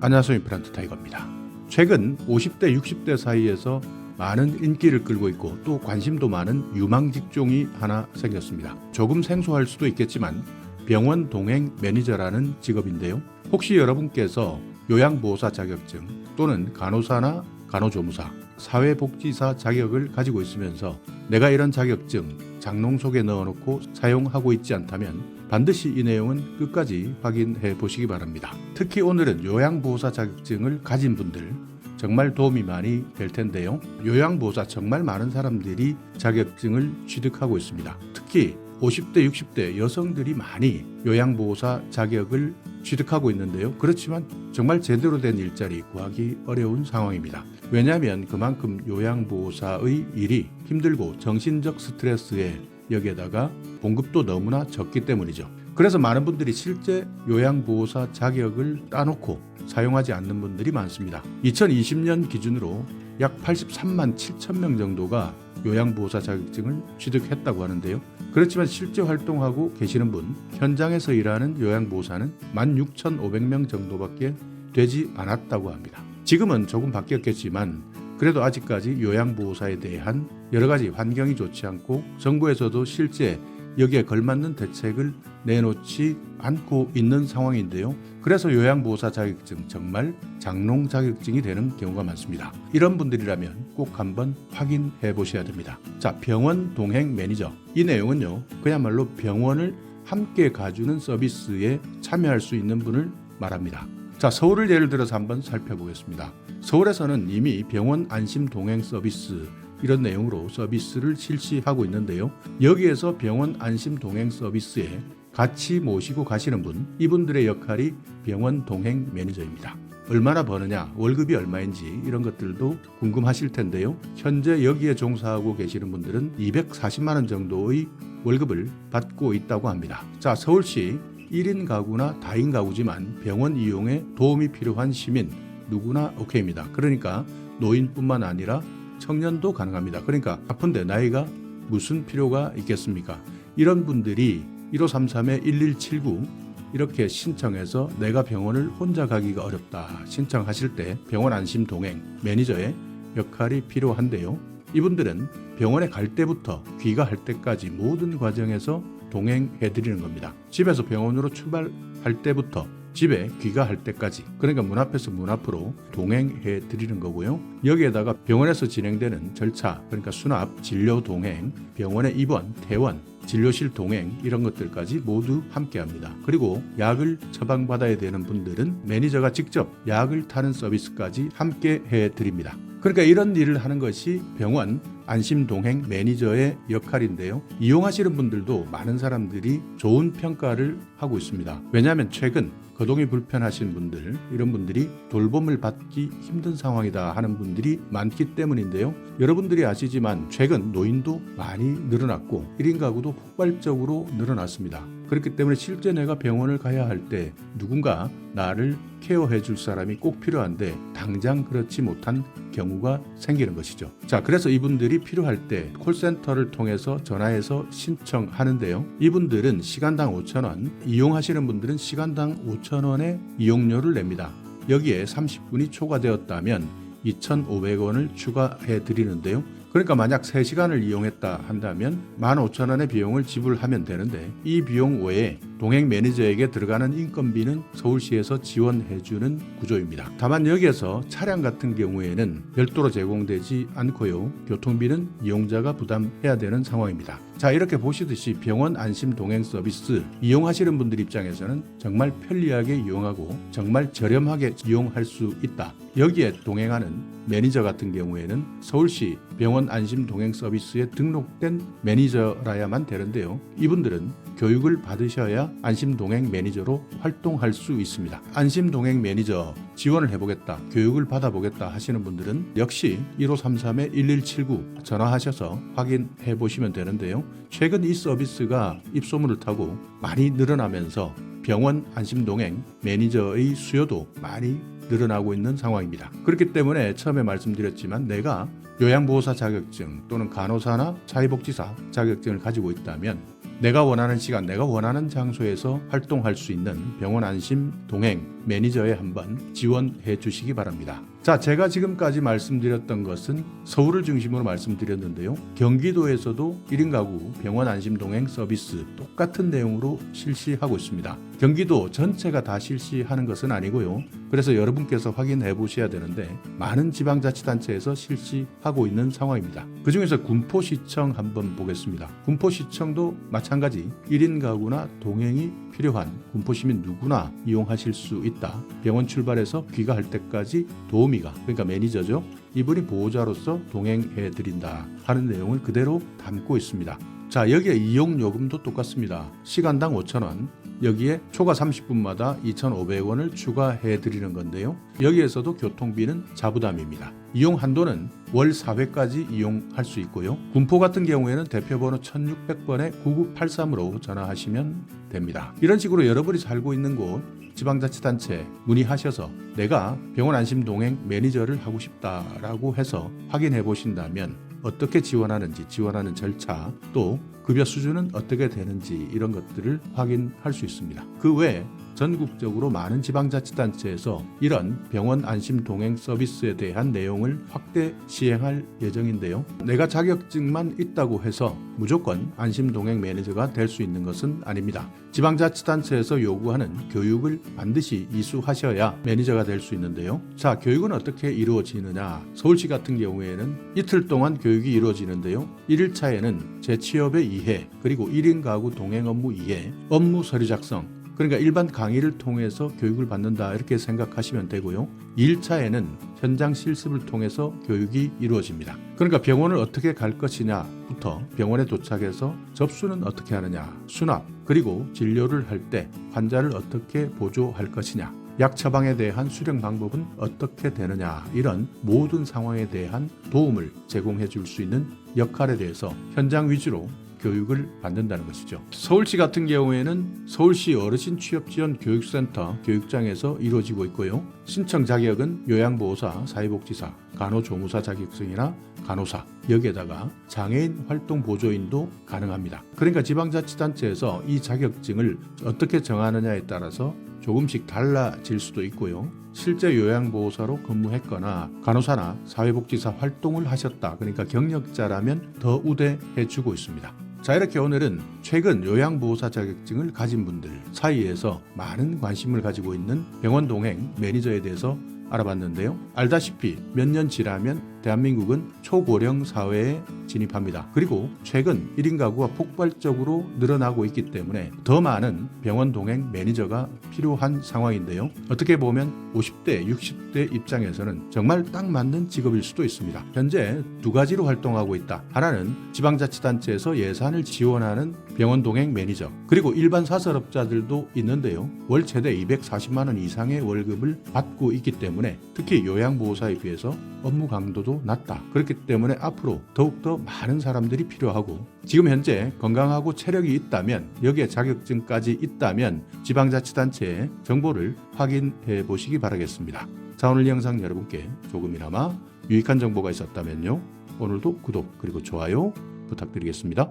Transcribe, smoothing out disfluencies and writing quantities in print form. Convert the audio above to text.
안녕하세요. 임플란트 타이거입니다. 최근 50대, 60대 사이에서 많은 인기를 끌고 있고 또 관심도 많은 유망 직종이 하나 생겼습니다. 조금 생소할 수도 있겠지만 병원 동행 매니저라는 직업인데요. 혹시 여러분께서 요양보호사 자격증 또는 간호사나 간호조무사, 사회복지사 자격을 가지고 있으면서 내가 이런 자격증 장롱 속에 넣어놓고 사용하고 있지 않다면 반드시 이 내용은 끝까지 확인해 보시기 바랍니다. 특히 오늘은 요양보호사 자격증을 가진 분들 정말 도움이 많이 될 텐데요. 요양보호사 정말 많은 사람들이 자격증을 취득하고 있습니다. 특히 50대, 60대 여성들이 많이 요양보호사 자격을 취득하고 있는데요. 그렇지만 정말 제대로 된 일자리 구하기 어려운 상황입니다. 왜냐하면 그만큼 요양보호사의 일이 힘들고 정신적 스트레스에 여기에다가 봉급도 너무나 적기 때문이죠. 그래서 많은 분들이 실제 요양보호사 자격을 따놓고 사용하지 않는 분들이 많습니다. 2020년 기준으로 약 83만 7천 명 정도가 요양보호사 자격증을 취득했다고 하는데요. 그렇지만 실제 활동하고 계시는 분, 현장에서 일하는 요양보호사는 16,500명 정도밖에 되지 않았다고 합니다. 지금은 조금 바뀌었겠지만 그래도 아직까지 요양보호사에 대한 여러 가지 환경이 좋지 않고 정부에서도 실제 여기에 걸맞는 대책을 내놓지 않고 있는 상황인데요. 그래서 요양보호사 자격증 정말 장롱 자격증이 되는 경우가 많습니다. 이런 분들이라면 꼭 한번 확인해 보셔야 됩니다. 자, 병원 동행 매니저. 이 내용은요, 그야말로 병원을 함께 가주는 서비스에 참여할 수 있는 분을 말합니다. 자, 서울을 예를 들어서 한번 살펴보겠습니다. 서울에서는 이미 병원 안심 동행 서비스 이런 내용으로 서비스를 실시하고 있는데요. 여기에서 병원 안심 동행 서비스에 같이 모시고 가시는 분, 이분들의 역할이 병원 동행 매니저입니다. 얼마나 버느냐, 월급이 얼마인지 이런 것들도 궁금하실 텐데요. 현재 여기에 종사하고 계시는 분들은 240만 원 정도의 월급을 받고 있다고 합니다. 자, 서울시 1인 가구나 다인 가구지만 병원 이용에 도움이 필요한 시민 누구나 오케이입니다. 그러니까 노인뿐만 아니라 청년도 가능합니다. 그러니까 아픈데 나이가 무슨 필요가 있겠습니까? 이런 분들이 1533-1179 이렇게 신청해서 내가 병원을 혼자 가기가 어렵다 신청하실 때 병원 안심 동행 매니저의 역할이 필요한데요. 이분들은 병원에 갈 때부터 귀가할 때까지 모든 과정에서 동행해 드리는 겁니다. 집에서 병원으로 출발할 때부터 집에 귀가할 때까지, 그러니까 문 앞에서 문 앞으로 동행해 드리는 거고요. 여기에다가 병원에서 진행되는 절차, 그러니까 수납, 진료 동행, 병원의 입원, 퇴원, 진료실 동행 이런 것들까지 모두 함께 합니다. 그리고 약을 처방받아야 되는 분들은 매니저가 직접 약을 타는 서비스까지 함께 해 드립니다. 그러니까 이런 일을 하는 것이 병원 안심 동행 매니저의 역할인데요. 이용하시는 분들도 많은 사람들이 좋은 평가를 하고 있습니다. 왜냐하면 최근 거동이 불편하신 분들, 이런 분들이 돌봄을 받기 힘든 상황이다 하는 분들이 많기 때문인데요. 여러분들이 아시지만 최근 노인도 많이 늘어났고 1인 가구도 폭발적으로 늘어났습니다. 그렇기 때문에 실제 내가 병원을 가야 할 때 누군가 나를 케어해 줄 사람이 꼭 필요한데 당장 그렇지 못한 경우가 생기는 것이죠. 자, 그래서 이분들이 필요할 때 콜센터를 통해서 전화해서 신청하는데요. 이분들은 시간당 5,000원, 이용하시는 분들은 시간당 5,000원의 이용료를 냅니다. 여기에 30분이 초과되었다면 2,500원을 추가해 드리는데요. 그러니까 만약 3시간을 이용했다 한다면 15,000원의 비용을 지불하면 되는데 이 비용 외에 동행 매니저에게 들어가는 인건비는 서울시에서 지원해주는 구조입니다. 다만 여기에서 차량 같은 경우에는 별도로 제공되지 않고요. 교통비는 이용자가 부담해야 되는 상황입니다. 자, 이렇게 보시듯이 병원 안심 동행 서비스 이용하시는 분들 입장에서는 정말 편리하게 이용하고 정말 저렴하게 이용할 수 있다. 여기에 동행하는 매니저 같은 경우에는 서울시 병원 안심 동행 서비스에 등록된 매니저라야만 되는데요. 이분들은 교육을 받으셔야 안심 동행 매니저로 활동할 수 있습니다. 안심 동행 매니저 지원을 해보겠다, 교육을 받아보겠다 하시는 분들은 역시 1533-1179 전화하셔서 확인해 보시면 되는데요. 최근 이 서비스가 입소문을 타고 많이 늘어나면서 병원 안심 동행 매니저의 수요도 많이 늘어나고 있는 상황입니다. 그렇기 때문에 처음에 말씀드렸지만 내가 요양보호사 자격증 또는 간호사나 사회복지사 자격증을 가지고 있다면 내가 원하는 시간, 내가 원하는 장소에서 활동할 수 있는 병원 안심 동행 매니저에 한번 지원해 주시기 바랍니다. 자, 제가 지금까지 말씀드렸던 것은 서울을 중심으로 말씀드렸는데요. 경기도에서도 1인 가구 병원 안심 동행 서비스 똑같은 내용으로 실시하고 있습니다. 경기도 전체가 다 실시하는 것은 아니고요. 그래서 여러분께서 확인해 보셔야 되는데 많은 지방자치단체에서 실시하고 있는 상황입니다. 그중에서 군포시청 한번 보겠습니다. 군포시청도 마찬가지 1인 가구나 동행이 필요한 군포시민 누구나 이용하실 수 있다. 병원 출발해서 귀가할 때까지 도우미가, 그러니까 매니저죠. 이분이 보호자로서 동행해 드린다 하는 내용을 그대로 담고 있습니다. 자, 여기에 이용 요금도 똑같습니다. 시간당 5,000원, 여기에 초과 30분마다 2,500원을 추가해 드리는 건데요. 여기에서도 교통비는 자부담입니다. 이용 한도는 월 4회까지 이용할 수 있고요. 군포 같은 경우에는 대표번호 1600번에 9983으로 전화하시면 됩니다. 이런 식으로 여러분이 살고 있는 곳 지방자치단체 문의하셔서 내가 병원 안심 동행 매니저를 하고 싶다라고 해서 확인해 보신다면 어떻게 지원하는지, 지원하는 절차, 또 급여 수준은 어떻게 되는지 이런 것들을 확인할 수 있습니다. 그 외에 전국적으로 많은 지방자치단체에서 이런 병원 안심 동행 서비스에 대한 내용을 확대 시행할 예정인데요. 내가 자격증만 있다고 해서 무조건 안심 동행 매니저가 될 수 있는 것은 아닙니다. 지방자치단체에서 요구하는 교육을 반드시 이수하셔야 매니저가 될 수 있는데요. 자, 교육은 어떻게 이루어지느냐? 서울시 같은 경우에는 이틀 동안 교육이 이루어지는데요. 1일차에는 재취업의 이해, 그리고 1인 가구 동행 업무 이해, 업무 서류 작성, 그러니까 일반 강의를 통해서 교육을 받는다 이렇게 생각하시면 되고요. 2일차에는 현장 실습을 통해서 교육이 이루어집니다. 그러니까 병원을 어떻게 갈 것이냐부터 병원에 도착해서 접수는 어떻게 하느냐, 수납, 그리고 진료를 할 때 환자를 어떻게 보조할 것이냐, 약 처방에 대한 수령 방법은 어떻게 되느냐, 이런 모든 상황에 대한 도움을 제공해 줄 수 있는 역할에 대해서 현장 위주로 교육을 받는다는 것이죠. 서울시 같은 경우에는 서울시 어르신 취업지원 교육센터 교육장에서 이루어지고 있고요. 신청 자격은 요양보호사, 사회복지사, 간호조무사 자격증이나 간호사, 여기에다가 장애인 활동 보조인도 가능합니다. 그러니까 지방자치단체에서 이 자격증을 어떻게 정하느냐에 따라서 조금씩 달라질 수도 있고요. 실제 요양보호사로 근무했거나 간호사나 사회복지사 활동을 하셨다, 그러니까 경력자라면 더 우대해주고 있습니다. 자, 이렇게 오늘은 최근 요양보호사 자격증을 가진 분들 사이에서 많은 관심을 가지고 있는 병원 동행 매니저에 대해서 알아봤는데요. 알다시피 몇 년 지나면 대한민국은 초고령 사회에 진입합니다. 그리고 최근 1인 가구가 폭발적으로 늘어나고 있기 때문에 더 많은 병원 동행 매니저가 필요한 상황인데요. 어떻게 보면 50대, 60대 입장에서는 정말 딱 맞는 직업일 수도 있습니다. 현재 두 가지로 활동하고 있다. 하나는 지방자치단체에서 예산을 지원하는 병원 동행 매니저, 그리고 일반 사설업자들도 있는데요. 월 최대 240만 원 이상의 월급을 받고 있기 때문에 특히 요양보호사에 비해서 업무 강도도 낮다. 그렇기 때문에 앞으로 더욱더 많은 사람들이 필요하고, 지금 현재 건강하고 체력이 있다면, 여기에 자격증까지 있다면 지방자치단체의 정보를 확인해 보시기 바라겠습니다. 자, 오늘 영상 여러분께 조금이나마 유익한 정보가 있었다면요, 오늘도 구독 그리고 좋아요 부탁드리겠습니다.